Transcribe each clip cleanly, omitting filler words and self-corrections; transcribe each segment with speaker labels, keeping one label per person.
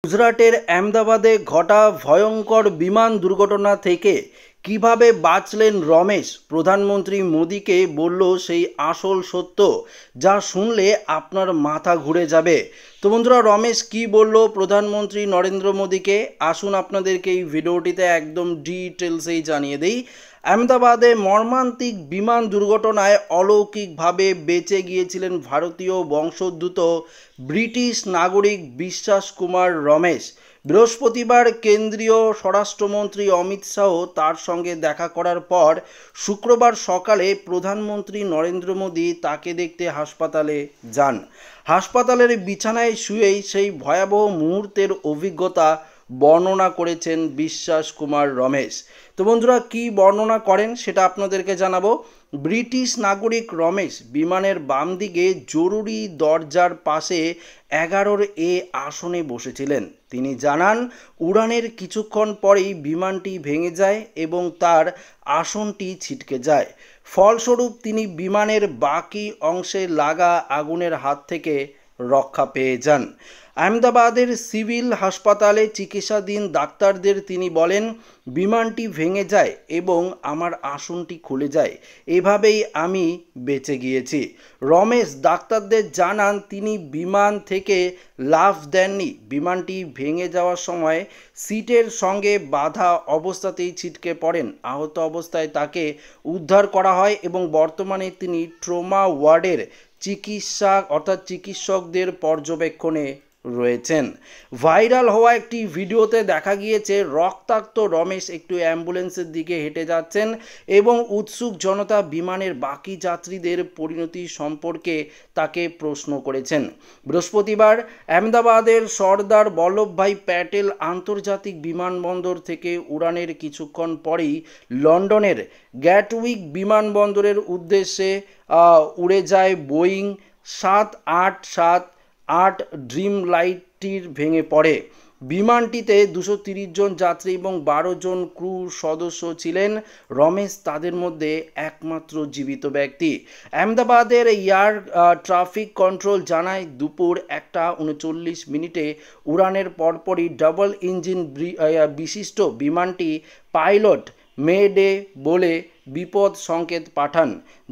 Speaker 1: গুজরাটের আহমেদাবাদে ঘটা ভয়ঙ্কর বিমান দুর্ঘটনা থেকে কিভাবে বাঁচলেন রমেশ, প্রধানমন্ত্রী মোদীকে বলল সেই আসল সত্য, যা শুনলে আপনার মাথা ঘুরে যাবে। তো বন্ধুরা, রমেশ কি বলল প্রধানমন্ত্রী নরেন্দ্র মোদীকে, আসুন আপনাদেরকে এই ভিডিওটিতে একদম ডিটেলসেই জানিয়ে দিই। আহমেদাবাদে মর্মান্তিক বিমান দুর্ঘটনায় অলৌকিকভাবে বেঁচে গিয়েছিলেন ভারতীয় বংশোদ্ভূত ব্রিটিশ নাগরিক বিশ্বাস কুমার রমেশ। বৃহস্পতিবার কেন্দ্রীয় স্বরাষ্ট্রমন্ত্রী অমিত শাহ তার সঙ্গে দেখা করার পর শুক্রবার সকালে প্রধানমন্ত্রী নরেন্দ্র মোদী তাকে দেখতে হাসপাতালে যান। হাসপাতালের বিছানায় শুয়েই সেই ভয়াবহ মুহূর্তের অভিজ্ঞতা বর্ণনা করেছেন বিশ্বাস কুমার রমেশ। তো বন্ধুরা, কি বর্ণনা করেন সেটা আপনাদেরকে জানাবো। ব্রিটিশ নাগরিক রমেশ বিমানের বাম দিকে জরুরি দরজার পাশে 11 আসনে বসেছিলেন। তিনি জানান, উড়ানের কিছুক্ষণ পরেই বিমানটি ভেঙে যায় এবং তার আসনটি ছিটকে যায়। ফলস্বরূপ তিনি বিমানের বাকি অংশে লাগা আগুনের হাত থেকে রক্ষা পেয়ে যান। আহমেদাবাদের সিভিল হাসপাতালে চিকিৎসাধীন ডাক্তারদের তিনি বলেন, বিমানটি ভেঙে যায় এবং আমার আসনটি খুলে যায়, এভাবেই আমি বেঁচে গিয়েছি। রমেশ ডাক্তারদের জানান, তিনি বিমান থেকে লাফ দেননি। বিমানটি ভেঙে যাওয়ার সময় সিটের সঙ্গে বাঁধা অবস্থাতেই ছিটকে পড়েন। আহত অবস্থায় তাকে উদ্ধার করা হয় এবং বর্তমানে তিনি ট্রমা ওয়ার্ডের চিকিৎসকদের পর্যবেক্ষণে রয়েছেন। ভাইরাল হওয়া একটি ভিডিওতে দেখা গিয়েছে রক্তাক্ত রমেশ একটু অ্যাম্বুলেন্সের দিকে হেঁটে যাচ্ছেন এবং উৎসুক জনতা বিমানের বাকি যাত্রীদের পরিণতি সম্পর্কে তাকে প্রশ্ন করেছেন। বৃহস্পতিবার আহমেদাবাদের সর্দার বল্লভভাই প্যাটেল আন্তর্জাতিক বিমানবন্দর থেকে উড়ানের কিছুক্ষণ পরেই লন্ডনের গ্যাটউইক বিমানবন্দরের উদ্দেশ্যে উড়ে যায় বোয়িং 787-8 ড্রিম লাইটটির ভেঙে পড়ে। বিমানটিতে 230 জন যাত্রী এবং 12 জন ক্রু সদস্য ছিলেন। রমেশ তাদের মধ্যে একমাত্র জীবিত ব্যক্তি। আহমেদাবাদের এয়ার ট্রাফিক কন্ট্রোল জানায়, দুপুর 1:39 উড়ানের পরপরই ডাবল ইঞ্জিন বিশিষ্ট বিমানটি পাইলট মেডে বলে বিপদ সংকেত পাঠান,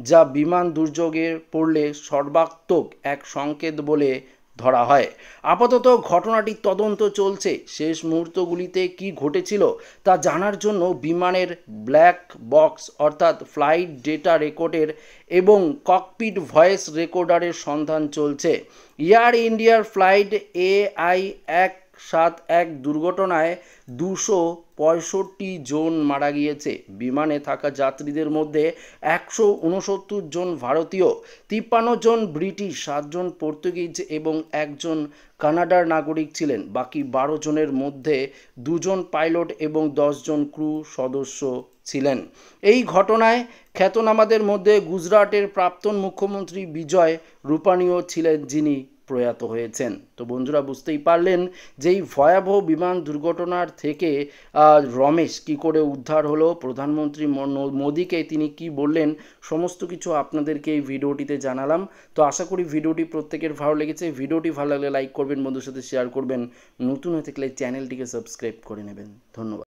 Speaker 1: যা বিমান দুর্যোগে পড়লে সর্বাত্মক এক সংকেত বলে ধরা হয়। আপাতত ঘটনাটির তদন্ত চলছে। শেষ মুহূর্তগুলিতে কি ঘটেছিল তা জানার জন্য বিমানের ব্ল্যাক বক্স অর্থাৎ ফ্লাইট ডেটা রেকর্ডের এবং ককপিট ভয়েস রেকর্ডারের সন্ধান চলছে। এয়ার ইন্ডিয়ার ফ্লাইট AI-171 দুর্ঘটনায় 265 জন মারা গিয়েছে। বিমানে থাকা যাত্রীদের মধ্যে 169 জন ভারতীয়, 53 জন ব্রিটিশ, 7 জন পর্তুগিজ এবং 1 জন কানাডার নাগরিক ছিলেন। বাকি 12 জনের মধ্যে 2 জন পাইলট এবং 10 জন ক্রু সদস্য ছিলেন। এই ঘটনায় খ্যাতনামাদের মধ্যে গুজরাটের প্রাক্তন মুখ্যমন্ত্রী বিজয় রূপানীও ছিলেন, যিনি প্রয়াত হয়েছেন। তো বন্ধুরা, বুঝতেই পারলেন যে এই ভয়াবহ বিমান দুর্ঘটনার থেকে রমেশ কি করে উদ্ধার হলো, প্রধানমন্ত্রী মোদীকে তিনি কি বললেন, সমস্ত কিছু আপনাদেরকে এই ভিডিওটিতে জানালাম। তো আশা করি ভিডিওটি প্রত্যেকের ভালো লেগেছে। ভিডিওটি ভালো লাগলে লাইক করবেন, বন্ধুর সাথে শেয়ার করবেন, নতুন হয়ে থাকলে চ্যানেলটিকে সাবস্ক্রাইব করে নেবেন। ধন্যবাদ।